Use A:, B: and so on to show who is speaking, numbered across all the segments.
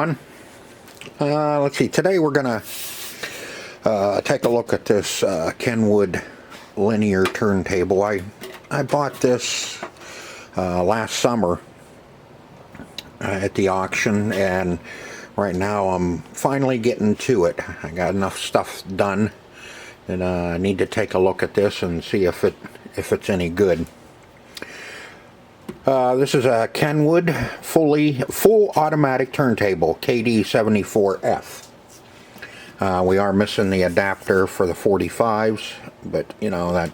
A: everyone. Let's see, today we're gonna take a look at this Kenwood linear turntable. I bought this last summer at the auction, and right now I'm finally getting to it. I got enough stuff done and I need to take a look at this and see if it's any good. This is a Kenwood full automatic turntable, KD-74F. We are missing the adapter for the 45s, but you know that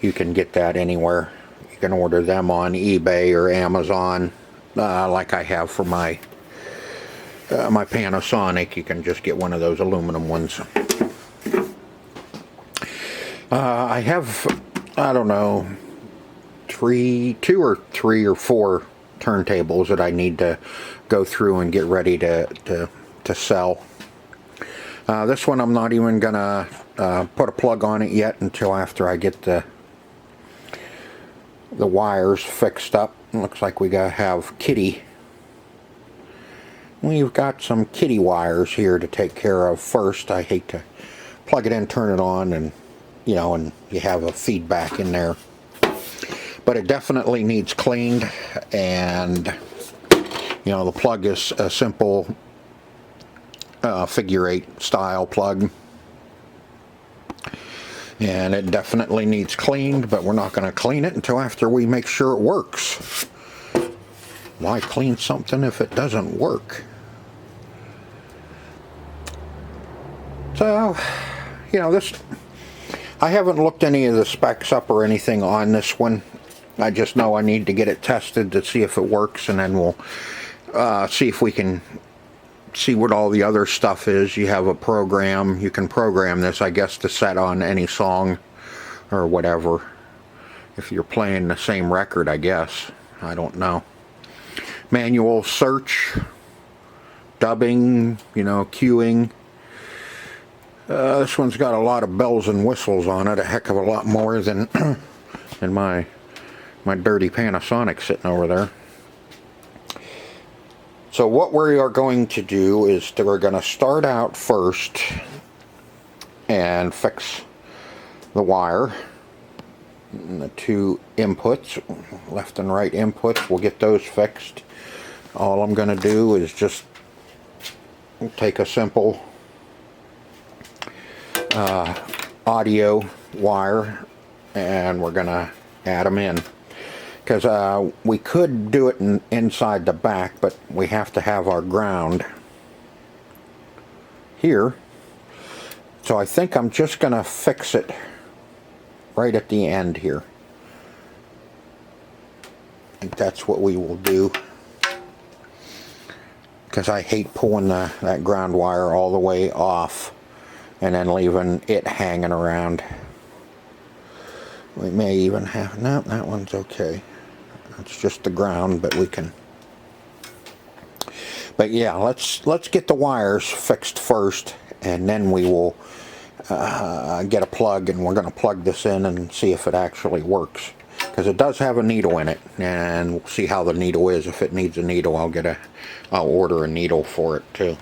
A: you can get that anywhere. You can order them on eBay or Amazon, like I have for my my Panasonic. You can just get one of those aluminum ones. I have, I don't know, two or three or four turntables that I need to go through and get ready to sell. This one I'm not even gonna put a plug on it yet until after I get the wires fixed up. It looks like we gotta have we've got some kitty wires here to take care of first. I hate to plug it in, turn it on, and you know, and you have a feedback in there. But it definitely needs cleaned, and you know, the plug is a simple figure 8 style plug, and it definitely needs cleaned, but we're not going to clean it until after we make sure it works. Why clean something if it doesn't work? So, you know, this, I haven't looked any of the specs up or anything on this one. I just know I need to get it tested to see if it works, and then we'll see if we can see what all the other stuff is. You have a program, you can program this, I guess, to set on any song or whatever. If you're playing the same record, I guess. I don't know. Manual search, dubbing, you know, queuing. This one's got a lot of bells and whistles on it, a heck of a lot more than than my dirty Panasonic sitting over there. So what we are going to do is we're going to start out first and fix the wire. And the two inputs, left and right inputs, we'll get those fixed. All I'm going to do is just take a simple audio wire, and we're going to add them in. Because we could do it inside the back, but we have to have our ground here. So I think I'm just going to fix it right at the end here. I think that's what we will do. Because I hate pulling that ground wire all the way off and then leaving it hanging around. We may even have, no, that one's okay. It's just the ground, but we can. But yeah, let's get the wires fixed first, and then we will get a plug, and we're going to plug this in and see if it actually works. Because it does have a needle in it, and we'll see how the needle is. If it needs a needle, I'll order a needle for it too.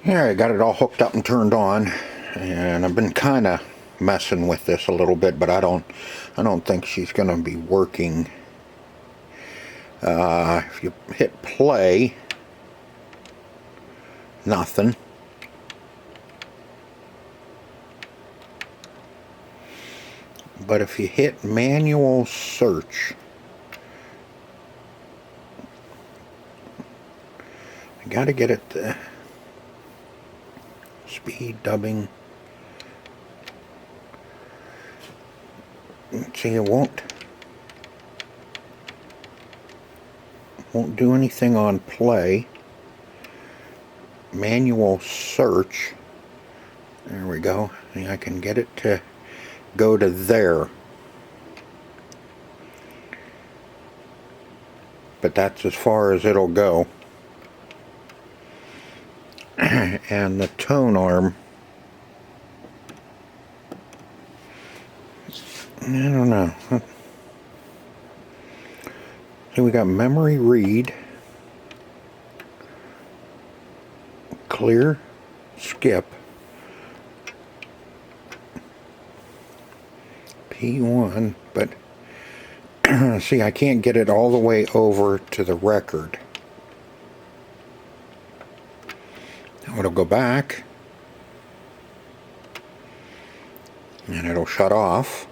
A: Yeah, I got it all hooked up and turned on, and I've been kind of messing with this a little bit, but I don't think she's going to be working. If you hit play, nothing. But if you hit manual search, I gotta get it to speed dubbing. See, it won't do anything on play. Manual search. There we go. I can get it to go to there. But that's as far as it'll go. And the tone arm, I don't know. So we got memory read, clear, skip, P1, but see, I can't get it all the way over to the record. Now it'll go back, and it'll shut off.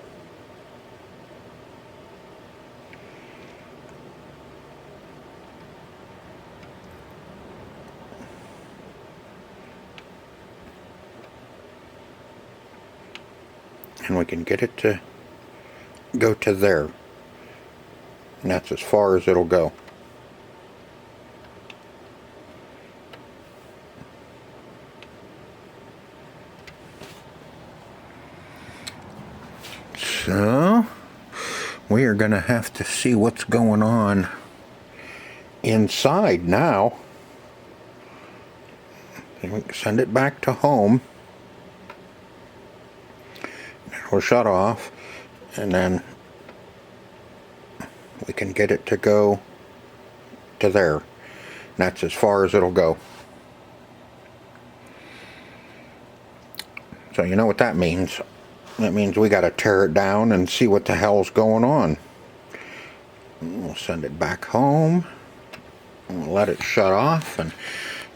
A: And we can get it to go to there. And that's as far as it'll go. So we are going to have to see what's going on inside now. And we can send it back to home. It'll shut off, and then we can get it to go to there. And that's as far as it'll go. So you know what that means. That means we got to tear it down and see what the hell's going on. We'll send it back home. We'll let it shut off, and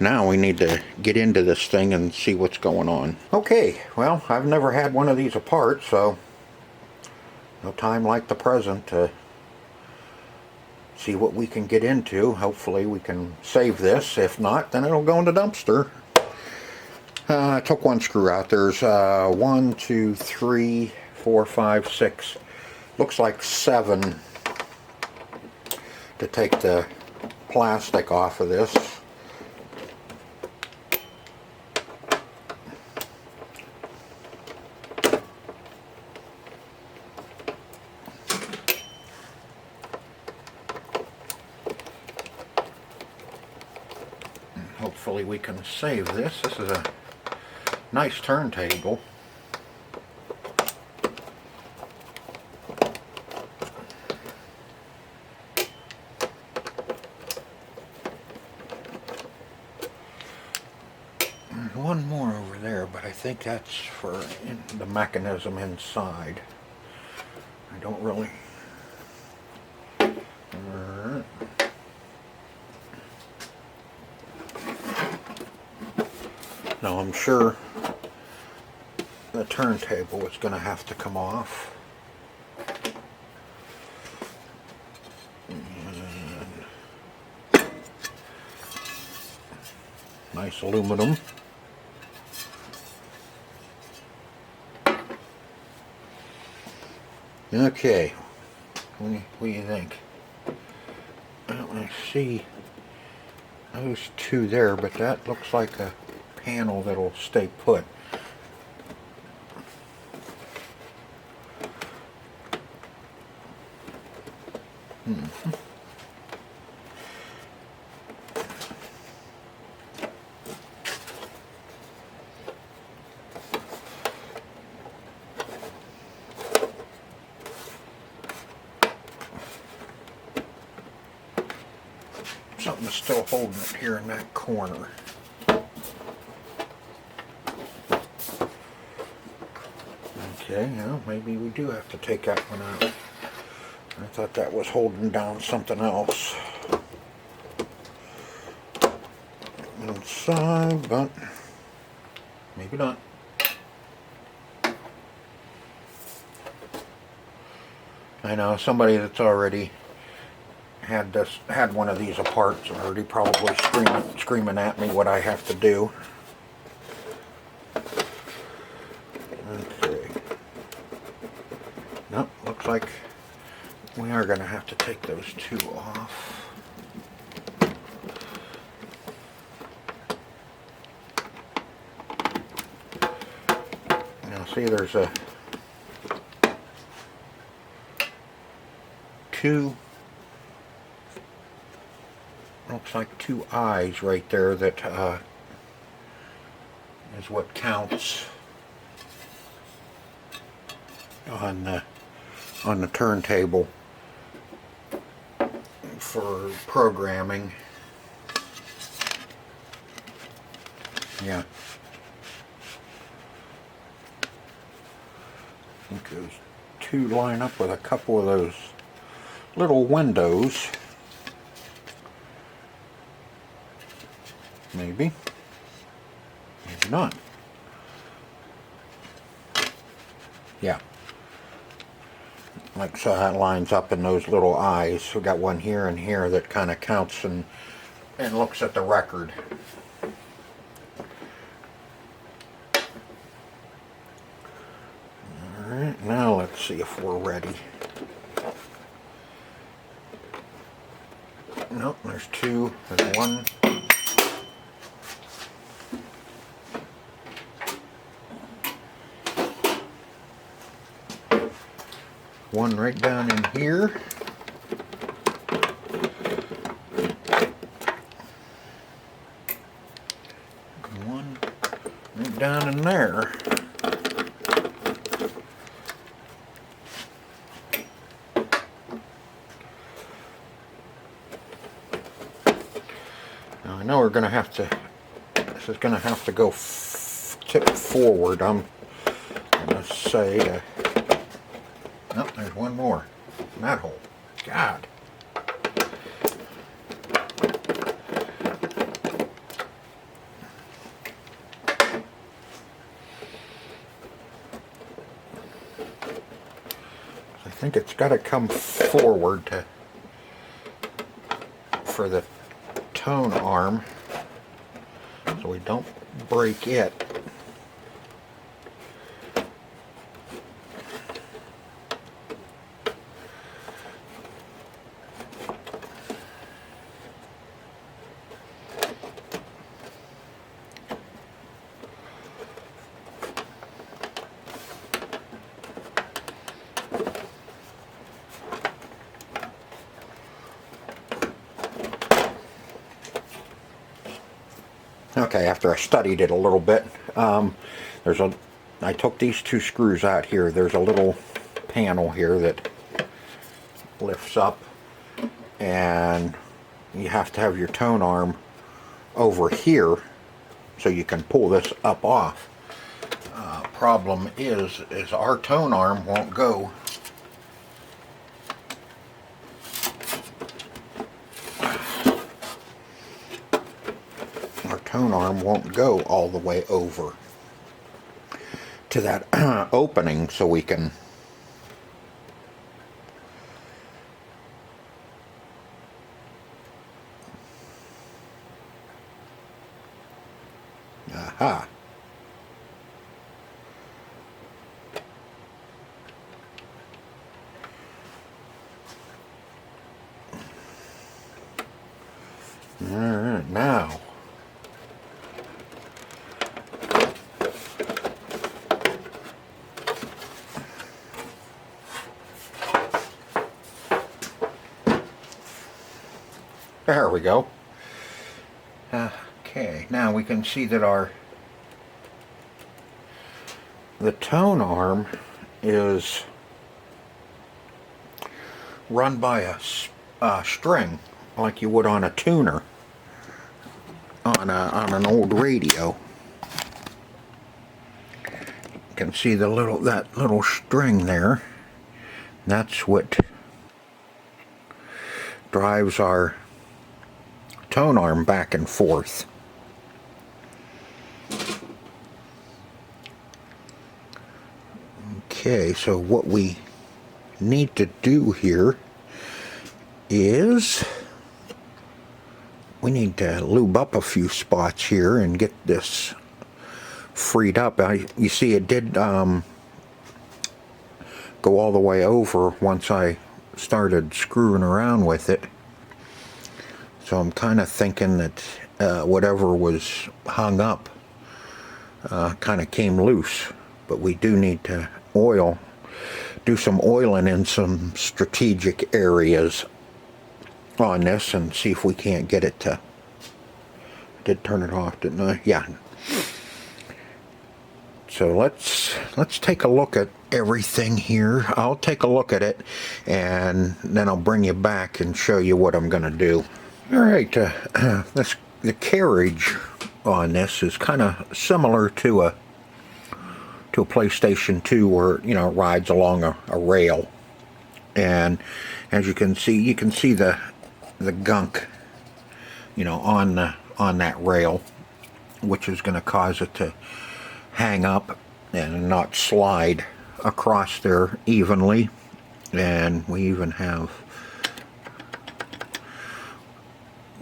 A: now we need to get into this thing and see what's going on. Okay, well, I've never had one of these apart, so no time like the present to see what we can get into. Hopefully we can save this. If not, then it'll go in the dumpster. I took one screw out. There's 1, 2, 3, 4, 5, 6. Looks like 7 to take the plastic off of this. Hopefully we can save this. This is a nice turntable. There's one more over there, but I think that's for the mechanism inside. I don't really... Now I'm sure the turntable is going to have to come off. And nice aluminum. Okay, what do you think? Well, I see those two there, but that looks like a panel that'll stay put. Something is still holding it here in that corner. Okay, well, maybe we do have to take that one out. I thought that was holding down something else inside, but maybe not. I know somebody that's already had one of these apart already probably screaming at me what I have to do. Okay. Nope, looks like we are going to have to take those two off. Now see, there's a looks like two eyes right there that is what counts on the turntable for programming. Yeah. I think those two line up with a couple of those little windows. Maybe. Maybe not. Yeah. Like so that lines up in those little eyes. We got one here and here that kind of counts and looks at the record. Alright, now let's see if we're ready. Nope, there's two. There's one. One right down in here. One right down in there. Now I know we're going to have to, this is going to have to go tip forward. I'm going to say oh, there's one more in that hole. God. I think it's got to come forward for the tone arm so we don't break it. Okay, after I studied it a little bit, I took these two screws out here. There's a little panel here that lifts up, and you have to have your tone arm over here so you can pull this up off. Problem is our tone arm won't go all the way over to that opening so we can aha. Alright, now there we go. Okay, now we can see that the tone arm is run by a string like you would on a tuner on an old radio. can see that little string there. That's what drives our tone arm back and forth. Okay, so what we need to do here is we need to lube up a few spots here and get this freed up. You see it did go all the way over once I started screwing around with it. So I'm kind of thinking that whatever was hung up kind of came loose. But we do need to do some oiling in some strategic areas on this and see if we can't get it to... I did turn it off, didn't I? Yeah. So let's take a look at everything here. I'll take a look at it and then I'll bring you back and show you what I'm going to do. All right, the carriage on this is kind of similar to a PlayStation 2 where, you know, it rides along a rail. And as you can see the gunk, you know, on that rail, which is going to cause it to hang up and not slide across there evenly. And we even have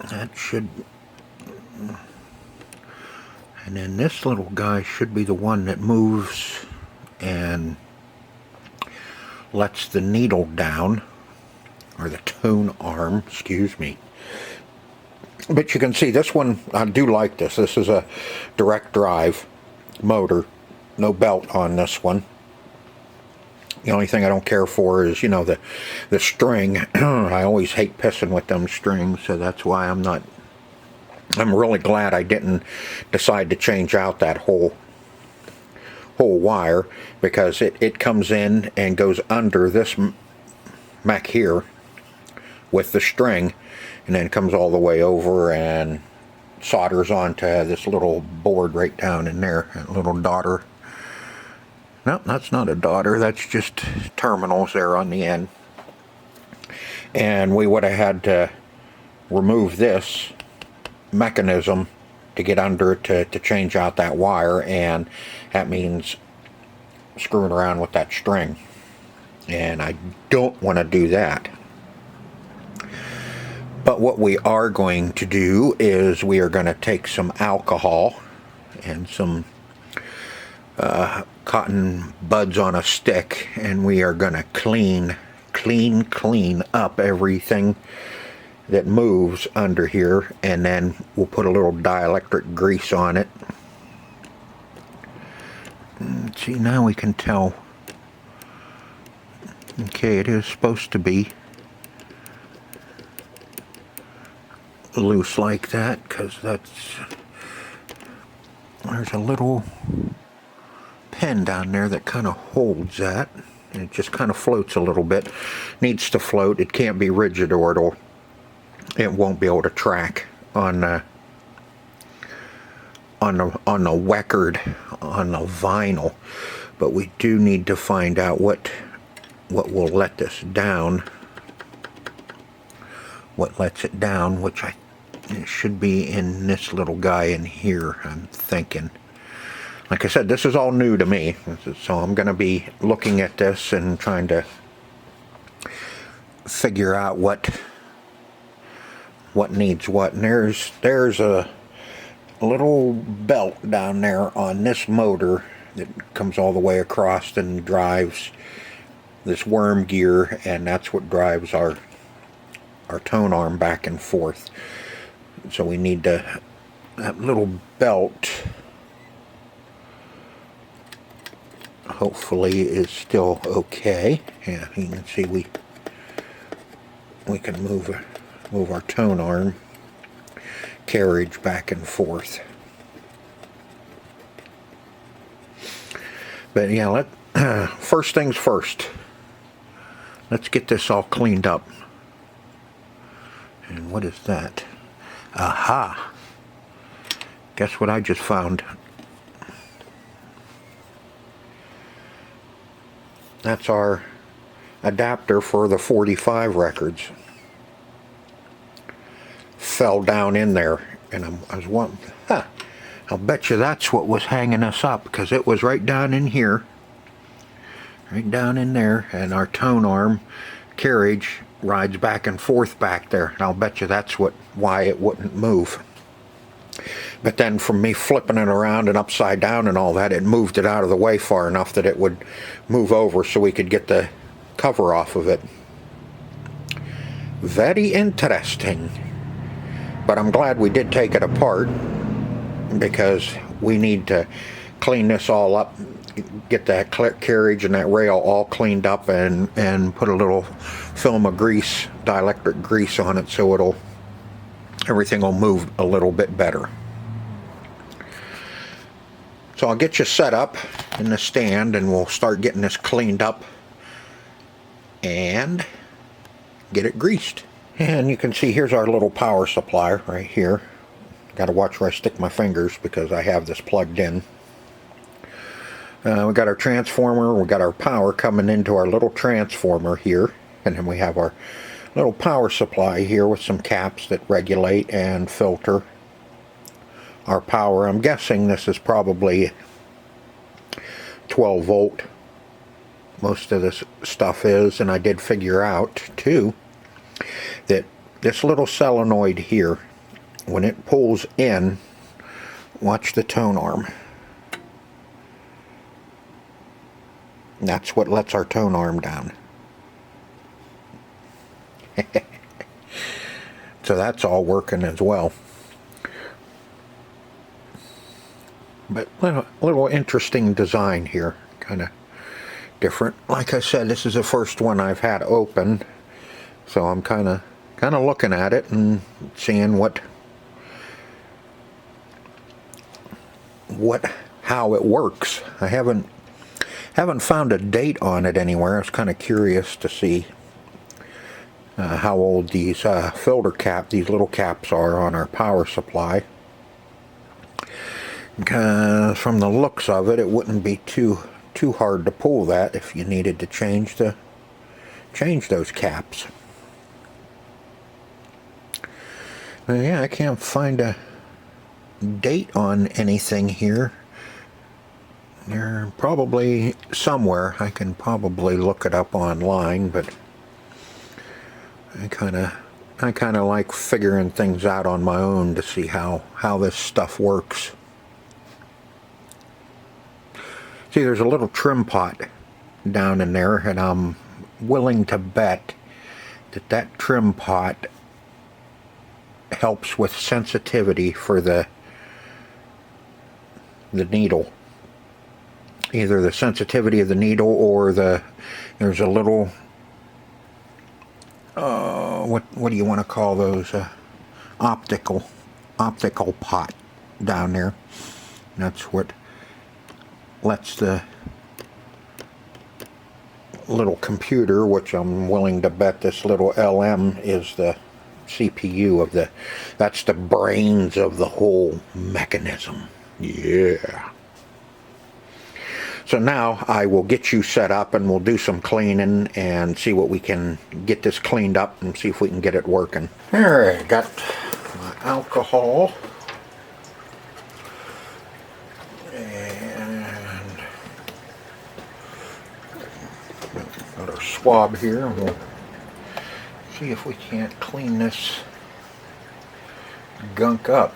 A: that should, and then this little guy should be the one that moves and lets the needle down, or the tone arm, excuse me. But you can see this one, I do like this. This is a direct drive motor, no belt on this one. The only thing I don't care for is, you know, the string. I always hate pissing with them strings, so that's why I'm really glad I didn't decide to change out that whole wire, because it comes in and goes under this mech here with the string, and then comes all the way over and solders onto this little board right down in there, a little daughter. No, that's not a daughter, that's just terminals there on the end. And we would have had to remove this mechanism to get under to change out that wire, and that means screwing around with that string. And I don't want to do that. But what we are going to do is we are going to take some alcohol and some cotton buds on a stick, and we are going to clean up everything that moves under here, and then we'll put a little dielectric grease on it. See, now we can tell. Okay, it is supposed to be loose like that, because there's a little pin down there that kind of holds that, and it just kind of floats a little bit. Needs to float. It can't be rigid, or it won't be able to track on the record, on the vinyl. But we do need to find out what will let this down, what lets it down, which it should be in this little guy in here, I'm thinking. Like I said, this is all new to me, so I'm going to be looking at this and trying to figure out what needs what. And there's a little belt down there on this motor that comes all the way across and drives this worm gear, and that's what drives our tone arm back and forth. So we need that little belt hopefully is still okay. Yeah, you can see we can move our tone arm carriage back and forth. But yeah, first things first, let's get this all cleaned up. And what is that? Aha! Guess what I just found? That's our adapter for the 45 records. Fell down in there, and I was wondering, I'll bet you that's what was hanging us up, because it was right down in here, right down in there, and our tone arm carriage rides back and forth back there, and I'll bet you that's why it wouldn't move. But then from me flipping it around and upside down and all that, it moved it out of the way far enough that it would move over so we could get the cover off of it. Very interesting. But I'm glad we did take it apart, because we need to clean this all up, get that carriage and that rail all cleaned up, and put a little film of grease, dielectric grease on it, so everything will move a little bit better. So I'll get you set up in the stand, and we'll start getting this cleaned up and get it greased. And you can see here's our little power supply right here. Got to watch where I stick my fingers, because I have this plugged in. We got our transformer, we got our power coming into our little transformer here, and then we have our little power supply here with some caps that regulate and filter our power. I'm guessing this is probably 12 volt. Most of this stuff is, and I did figure out too that this little solenoid here, when it pulls in, watch the tone arm. That's what lets our tone arm down. So that's all working as well. But little interesting design here, kind of different. Like I said, this is the first one I've had open, so I'm kind of looking at it and seeing how it works. I haven't found a date on it anywhere. I was kind of curious to see how old these filter these little caps are on our power supply. From the looks of it, it wouldn't be too hard to pull that if you needed to change those caps. Yeah, I can't find a date on anything here. They're probably somewhere. I can probably look it up online, but I kind of like figuring things out on my own to see how this stuff works. See, there's a little trim pot down in there, and I'm willing to bet that trim pot helps with sensitivity for the needle. Either the sensitivity of the needle, or there's a little what do you want to call those, optical pot down there. And that's what lets the little computer, which I'm willing to bet this little LM is the CPU that's the brains of the whole mechanism. Yeah. So now I will get you set up, and we'll do some cleaning and see what we can get this cleaned up and see if we can get it working. Alright, got my alcohol. And got our swab here, and we'll see if we can't clean this gunk up.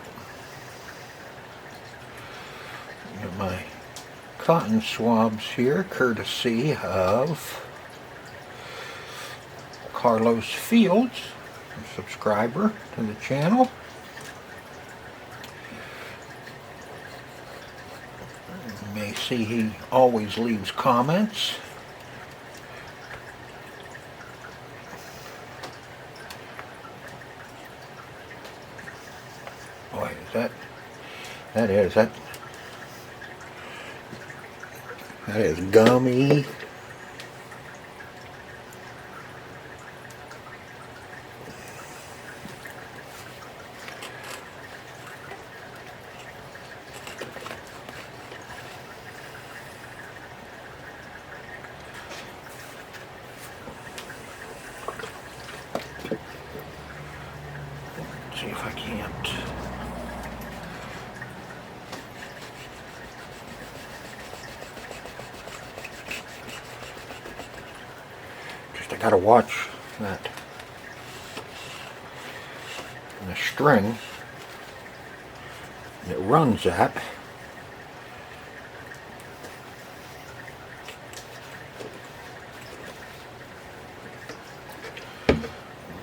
A: Got my cotton swabs here, courtesy of Carlos Fields, a subscriber to the channel. You may see he always leaves comments. Boy, that is gummy. if I can't. Just I gotta watch that. And the string it runs at.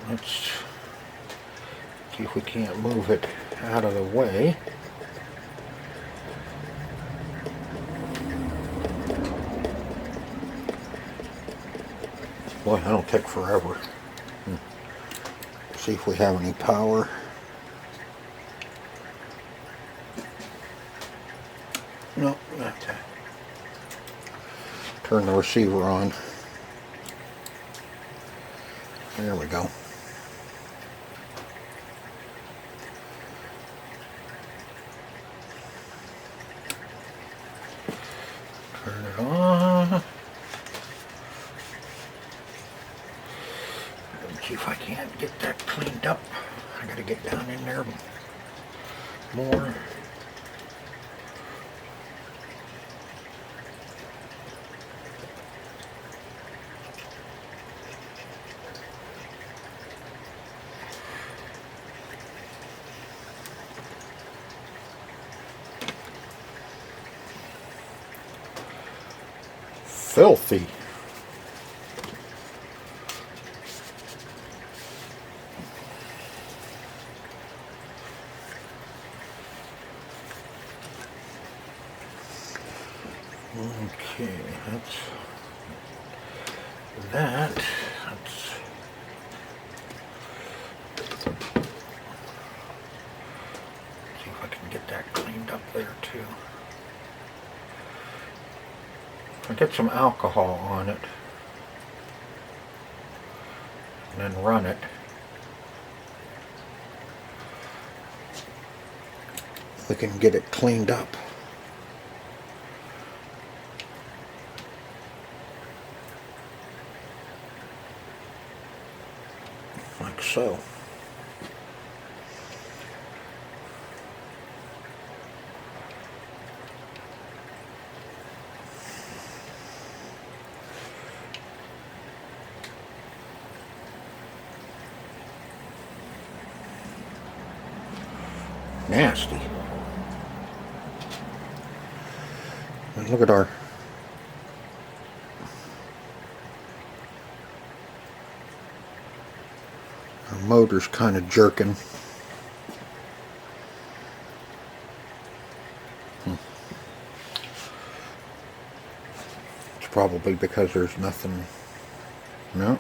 A: Let's see if we can't move it out of the way. Boy, that'll take forever. See if we have any power. No, not that. Turn the receiver on. There we go. Turn it on. Let's see if I can't get that cleaned up. I gotta get down in there more. Filthy. Okay, that's that. Let's see if I can get that cleaned up there too. I get some alcohol on it and then run it. We can get it cleaned up. Like so. Nasty. And look at our motor's kind of jerking. It's probably because there's nothing. No.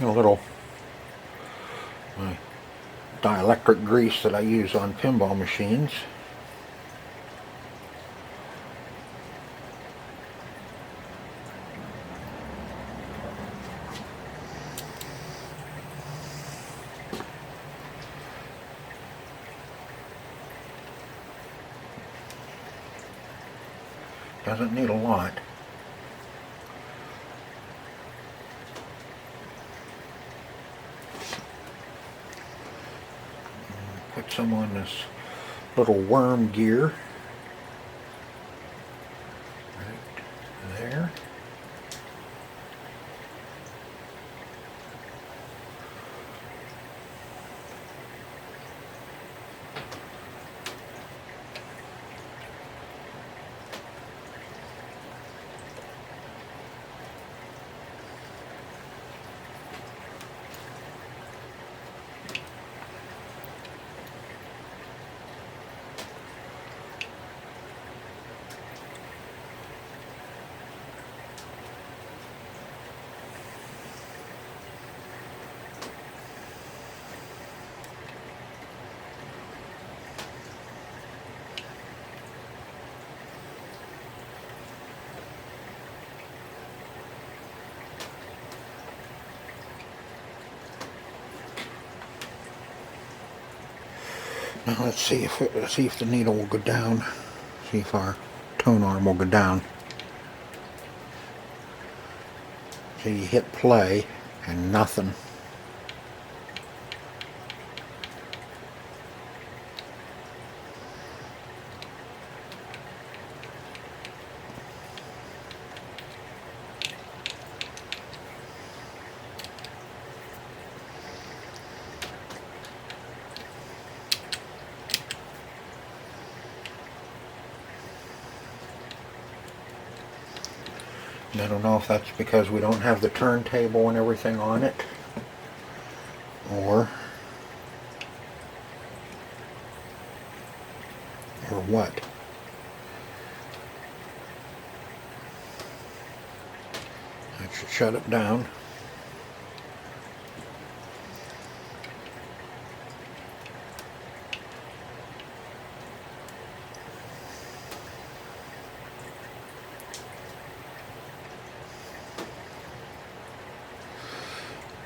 A: A little dielectric grease that I use on pinball machines. Doesn't need a lot. Put some on this little worm gear right there. Now let's see if the needle will go down. See if our tone arm will go down. So you hit play and nothing. I don't know if that's because we don't have the turntable and everything on it, or what. That should shut it down.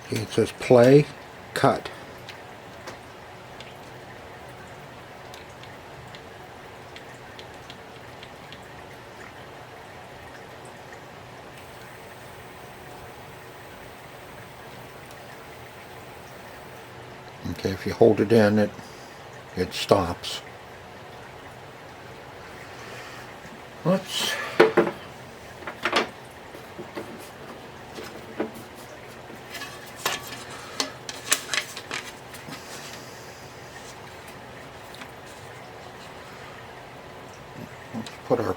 A: It says play, cut. Okay, if you hold it in, it stops. Let's put our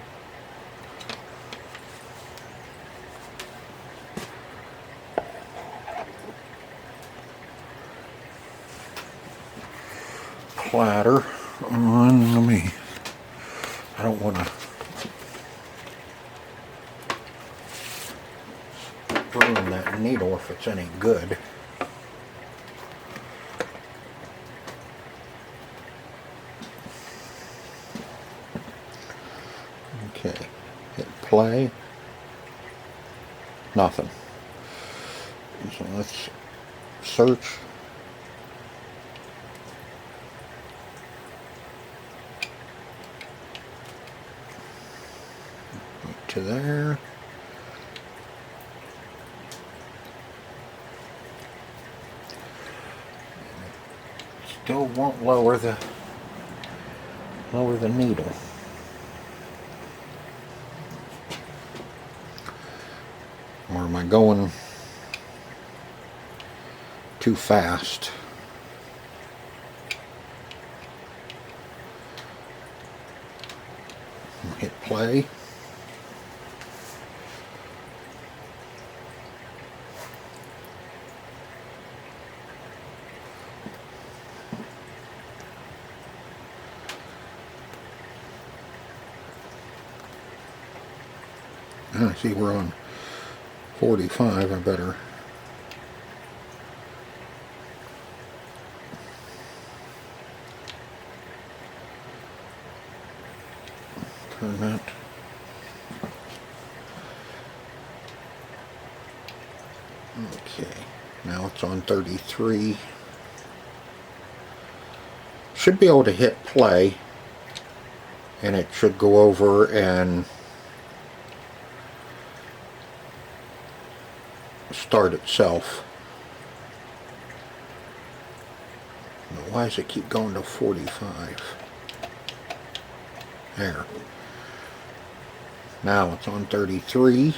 A: platter on. I don't want to ruin that needle if it's any good. Okay, hit play. Nothing. So let's search. To there. Still won't lower the needle. Or am I going too fast? Hit play. I see we're on 45. I better turn that. Okay, now it's on 33. Should be able to hit play and it should go over and start itself. But why does it keep going to 45? There. Now it's on 33.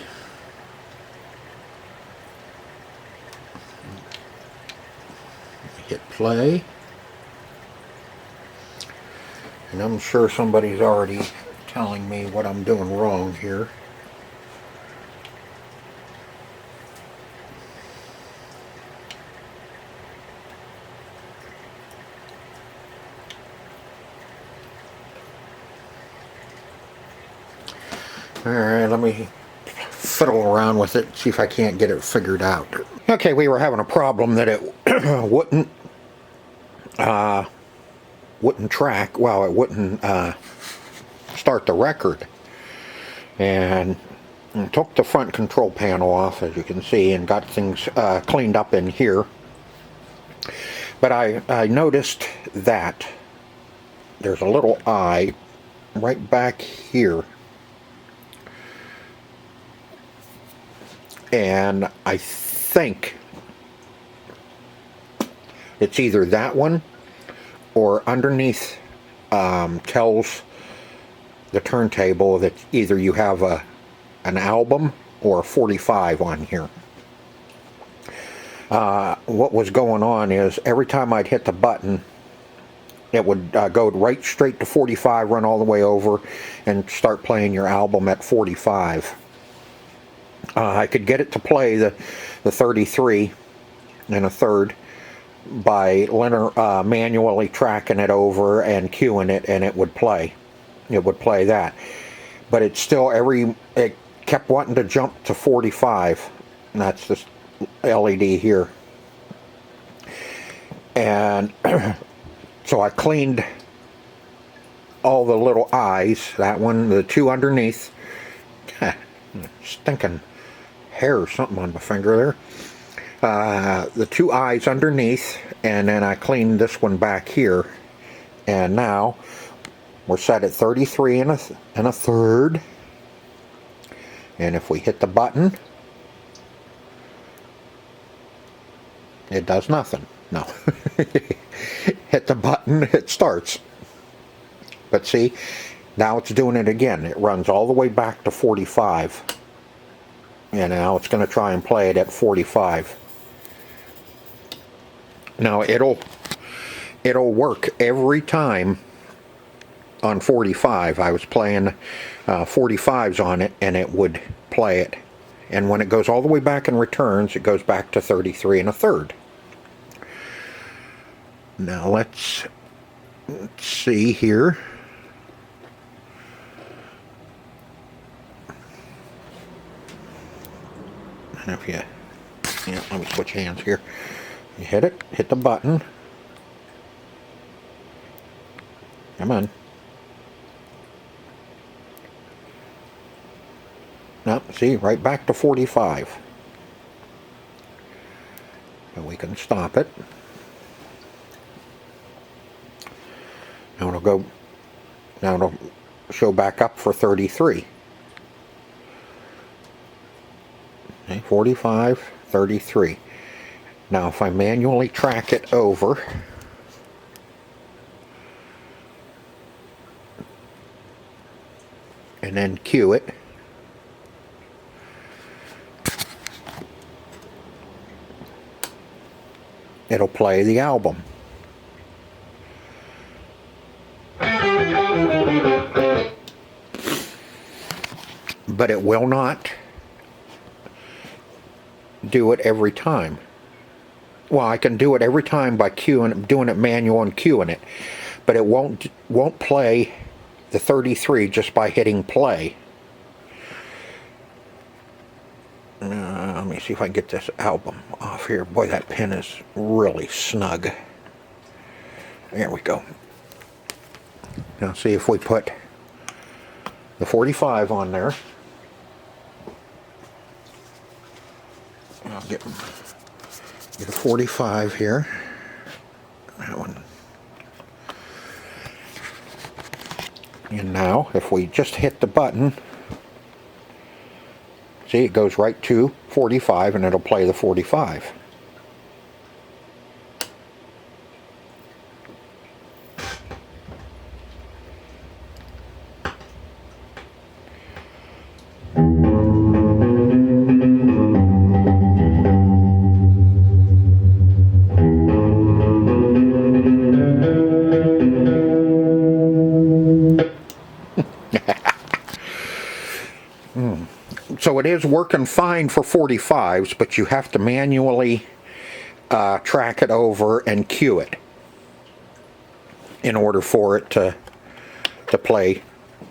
A: Hit play. And I'm sure somebody's already telling me what I'm doing wrong here. Alright, let me fiddle around with it, see if I can't get it figured out. Okay, we were having a problem that it wouldn't track, well, it wouldn't start the record. And took the front control panel off, as you can see, and got things cleaned up in here. But I noticed that there's a little eye right back here. And I think it's either that one or underneath tells the turntable that either you have an album or a 45 on here. What was going on is every time I'd hit the button, it would go right straight to 45, run all the way over, and start playing your album at 45. I could get it to play the 33 and a third by manually tracking it over and cueing it, and it would play. It would play that. But it's still it kept wanting to jump to 45. And that's this LED here. And so I cleaned all the little eyes, that one, the two underneath. Stinking hair or something on my finger there. The two eyes underneath, and then I cleaned this one back here. And now we're set at 33 and a third. And if we hit the button, it does nothing. No. Hit the button, it starts. But see, now it's doing it again. It runs all the way back to 45. And now it's going to try and play it at 45. Now it'll work every time on 45. I was playing 45s on it, and it would play it. And when it goes all the way back and returns, it goes back to 33 and a third. Now let's see here. And if let me switch hands here. You hit it, hit the button. Come on. No, see, right back to 45. So we can stop it. Now it'll show back up for 33. Okay, 45, 33. Now if I manually track it over, and then cue it, it'll play the album. But it will not do it every time. Well, I can do it every time by doing it manual and cueing it, but it won't play the 33 just by hitting play. Let me see if I can get this album off here. Boy, that pin is really snug. There we go. Now see if we put the 45 on there. I'll get a 45 here. That one. And now, if we just hit the button, see, it goes right to 45, and it'll play the 45. So it is working fine for 45s, but you have to manually track it over and cue it in order for it to play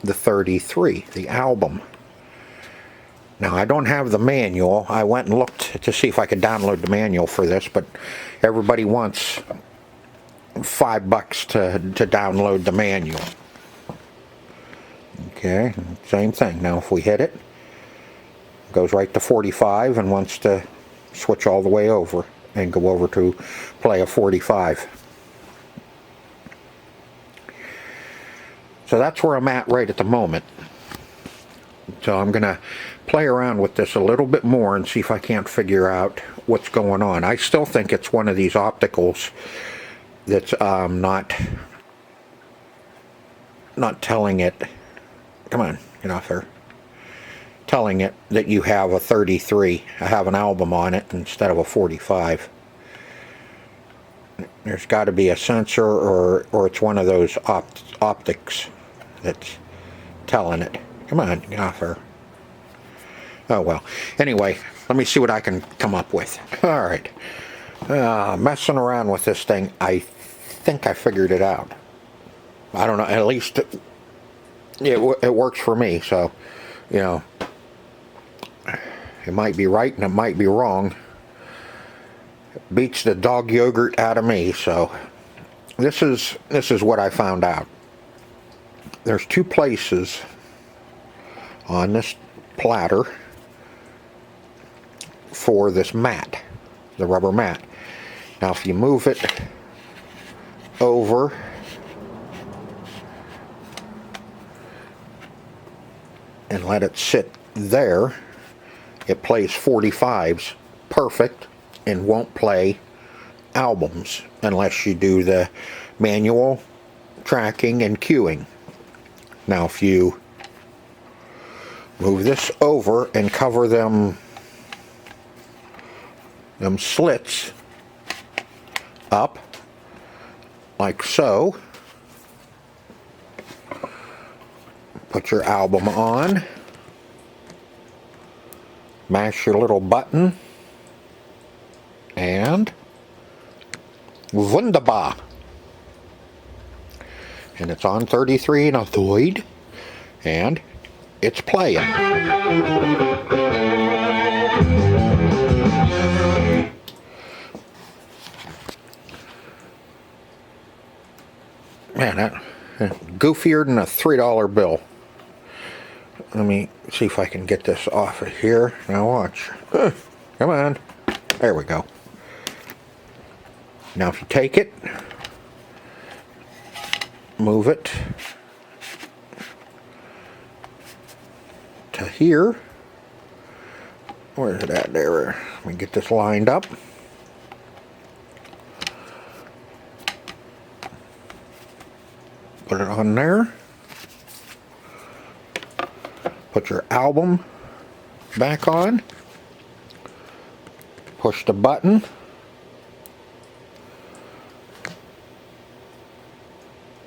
A: the 33, the album. Now I don't have the manual. I went and looked to see if I could download the manual for this, but everybody wants $5 to download the manual. Okay, same thing. Now if we hit it, goes right to 45 and wants to switch all the way over and go over to play a 45. So that's where I'm at right at the moment. So I'm going to play around with this a little bit more and see if I can't figure out what's going on. I still think it's one of these opticals that's not telling it. Come on, get off there. Telling it that you have a 33. I have an album on it instead of a 45. There's got to be a sensor, or it's one of those optics that's telling it. Come on, get off her. Oh well. Anyway, let me see what I can come up with. Alright. Messing around with this thing, I think I figured it out. I don't know, at least it works for me, so, you know, it might be right and it might be wrong. It beats the dog yogurt out of me, so this is what I found out. There's two places on this platter for this mat, the rubber mat. Now if you move it over and let it sit there, it plays 45s perfect and won't play albums unless you do the manual tracking and queuing. Now if you move this over and cover them slits up like so, put your album on, mash your little button, and wunderbar. And it's on 33 and a void, and it's playing. Man, that goofier than a $3 bill. Let me see if I can get this off of here. Now watch. Come on. There we go. Now if you take it, move it to here. Where's it at there? Let me get this lined up. Put it on there. Put your album back on. Push the button.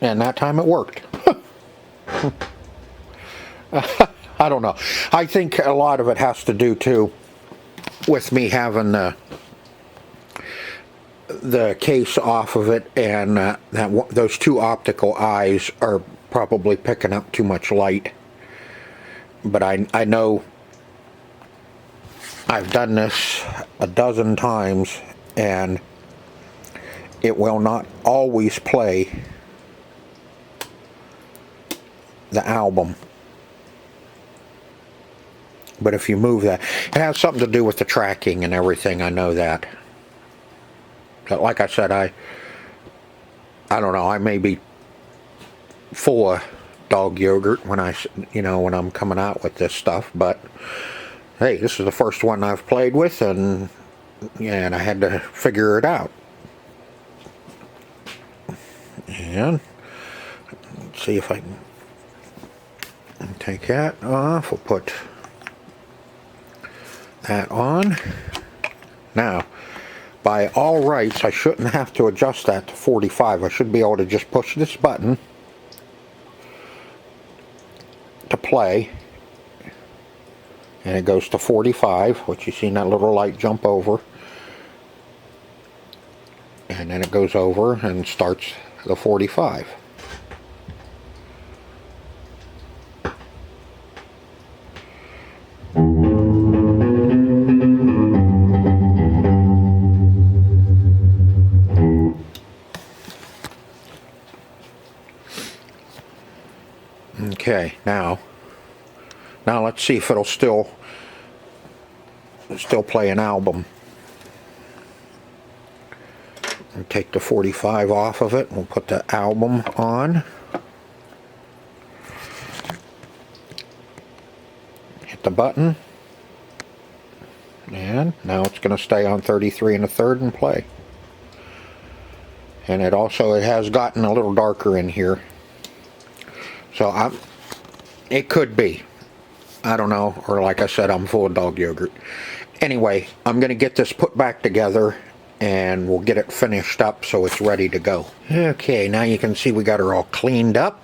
A: And that time it worked. I don't know. I think a lot of it has to do too with me having the case off of it, and those two optical eyes are probably picking up too much light. But I know I've done this a dozen times, and it will not always play the album. But if you move that, it has something to do with the tracking and everything. I know that. But like I said, I don't know. I may be full of dog yogurt when when I'm coming out with this stuff. But hey, this is the first one I've played with, and I had to figure it out. And let's see if I can take that off. We'll put that on. Now, by all rights, I shouldn't have to adjust that to 45. I should be able to just push this button to play, and it goes to 45, which you see that little light jump over, and then it goes over and starts the 45. Okay, now let's see if it'll still play an album. And take the 45 off of it. We'll put the album on. hit the button, and now it's going to stay on 33 1/3 and play. And it has gotten a little darker in here, so it could be, I don't know, or like I said, I'm full of dog yogurt. Anyway, I'm going to get this put back together and we'll get it finished up so it's ready to go. Okay, now you can see we got her all cleaned up.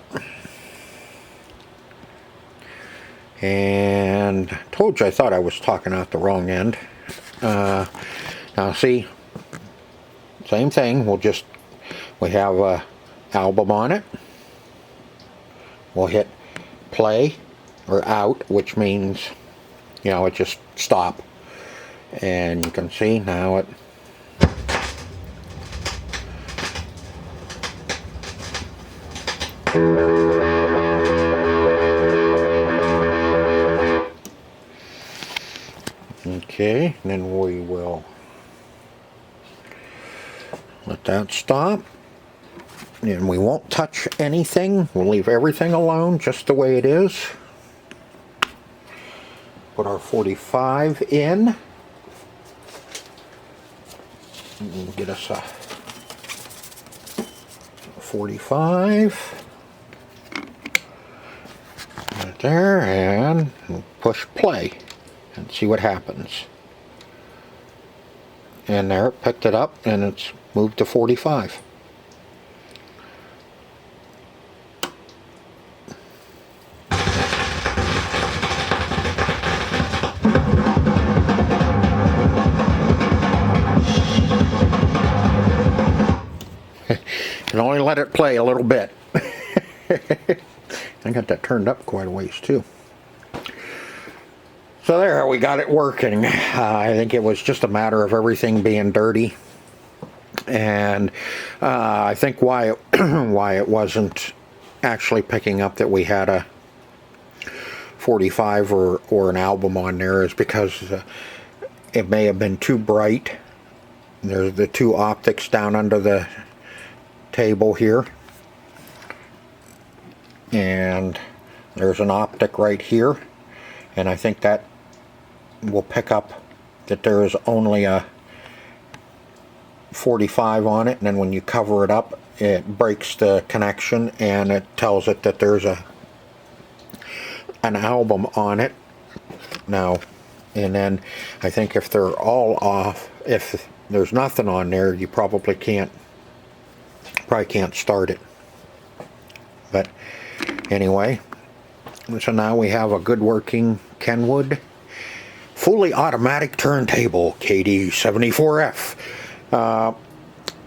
A: And I told you I thought I was talking out the wrong end. Now see, same thing. We have a album on it. We'll hit play or out, which means, you know, it just stop. And you can see now it okay, then we will let that stop. And we won't touch anything. We'll leave everything alone just the way it is. Put our 45 in. And get us a 45. Right there, and we'll push play and see what happens. And there, it picked it up and it's moved to 45. Can only let it play a little bit. I got that turned up quite a ways too. So there, we got it working. I think it was just a matter of everything being dirty. And I think why it wasn't actually picking up that we had a 45 or an album on there is because it may have been too bright. There's the two optics down under the table here, and there's an optic right here, and I think that will pick up that there is only a 45 on it, and then when you cover it up it breaks the connection and it tells it that there's an album on it now. And then I think if they're all off, if there's nothing on there, you probably can't start it. But anyway, so now we have a good working Kenwood fully automatic turntable, KD-74F.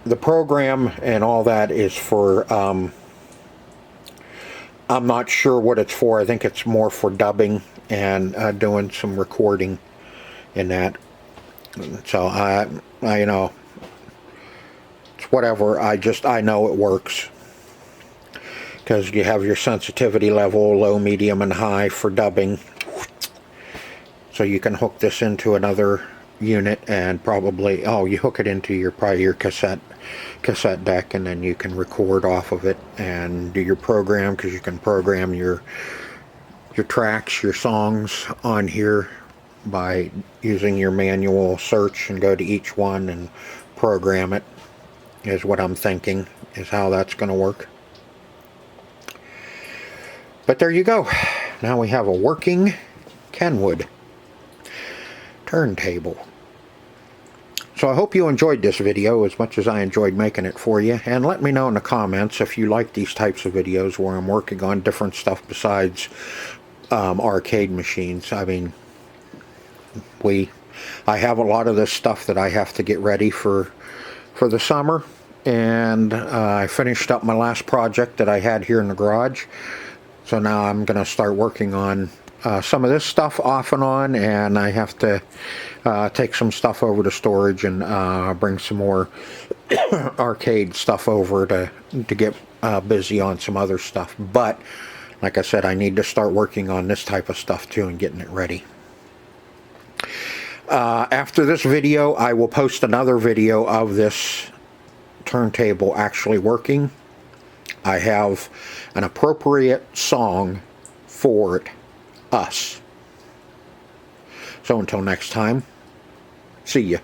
A: The program and all that is for, I'm not sure what it's for. I think it's more for dubbing and doing some recording in that. So I you know, whatever, I know it works because you have your sensitivity level, low, medium, and high for dubbing, so you can hook this into another unit and probably, you hook it into your cassette deck, and then you can record off of it and do your program, because you can program your tracks, your songs on here by using your manual search and go to each one and program it, is what I'm thinking is how that's going to work. But there you go. Now we have a working Kenwood turntable. So I hope you enjoyed this video as much as I enjoyed making it for you, and let me know in the comments if you like these types of videos where I'm working on different stuff besides arcade machines. I mean, I have a lot of this stuff that I have to get ready for the summer, and I finished up my last project that I had here in the garage, so now I'm going to start working on some of this stuff off and on, and I have to take some stuff over to storage and bring some more arcade stuff over to get busy on some other stuff. But like I said, I need to start working on this type of stuff too and getting it ready. After this video, I will post another video of this turntable actually working. I have an appropriate song for it, Us. So until next time, see ya.